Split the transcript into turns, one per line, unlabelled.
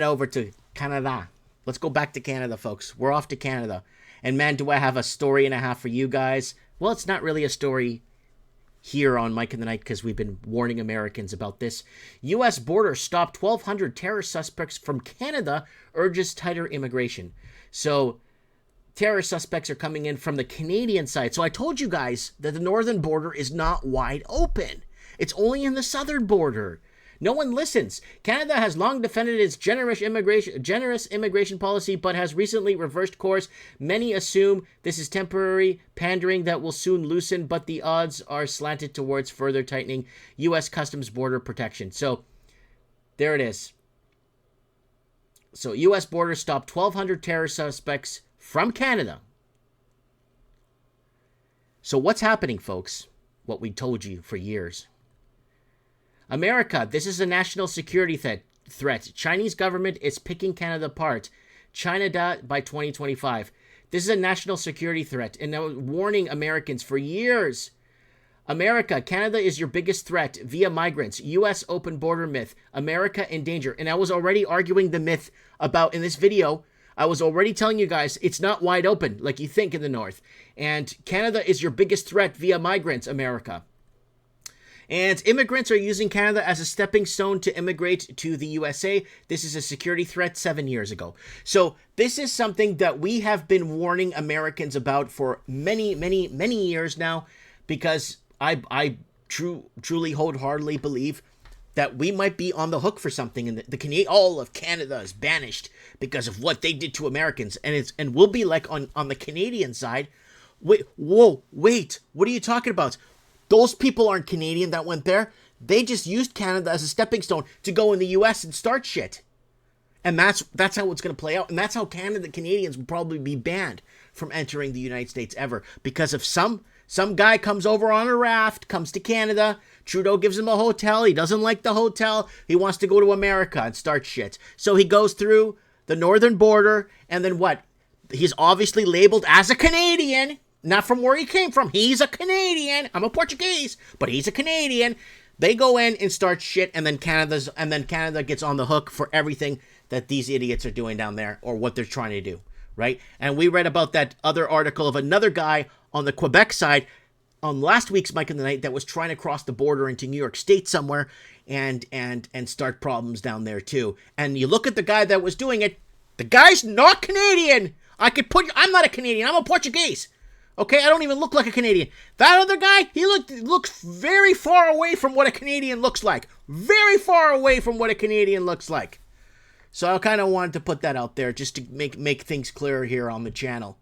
over to Canada. Let's go back to Canada, folks. We're off to Canada. And man, do I have a story and a half for you guys. Well, it's not really a story here on Mike in the Night because we've been warning Americans about this. U.S. border stopped 1,200 terror suspects from Canada, urges tighter immigration. So terror suspects are coming in from the Canadian side. So I told you guys that the northern border is not wide open. It's only in the southern border. No one listens. Canada has long defended its generous immigration policy, but has recently reversed course. Many assume this is temporary pandering that will soon loosen, but the odds are slanted towards further tightening U.S. Customs border protection. So there it is. So U.S. border stopped 1,200 terror suspects from Canada. So what's happening, folks? What we told you for years. America, this is a national security threat. Chinese government is picking Canada apart. China by 2025. This is a national security threat. And now warning Americans for years. America, Canada is your biggest threat via migrants. U.S. open border myth. America in danger. And I was already arguing the myth about, in this video, I was already telling you guys, it's not wide open like you think in the north. And Canada is your biggest threat via migrants, America. And immigrants are using Canada as a stepping stone to immigrate to the USA. This is a security threat 7 years ago. So this is something that we have been warning Americans about for many, many, many years now, because I truly wholeheartedly believe that we might be on the hook for something, and all of Canada is banished because of what they did to Americans, and we'll be like on the Canadian side. Wait, what are you talking about? Those people aren't Canadian that went there. They just used Canada as a stepping stone to go in the U.S. and start shit. And that's how it's going to play out. And that's how Canadians will probably be banned from entering the United States ever. Because if some guy comes over on a raft, comes to Canada, Trudeau gives him a hotel, he doesn't like the hotel, he wants to go to America and start shit. So he goes through the northern border, and then what? He's obviously labeled as a Canadian. Not from where he came from. He's a Canadian. I'm a Portuguese, but he's a Canadian. They go in and start shit, and then Canada gets on the hook for everything that these idiots are doing down there, or what they're trying to do, right? And we read about that other article of another guy on the Quebec side on last week's Mike in the Night that was trying to cross the border into New York State somewhere and start problems down there too. And you look at the guy that was doing it. The guy's not Canadian. I'm not a Canadian. I'm a Portuguese. Okay, I don't even look like a Canadian. That other guy, he looks very far away from what a Canadian looks like. Very far away from what a Canadian looks like. So I kind of wanted to put that out there just to make things clearer here on the channel.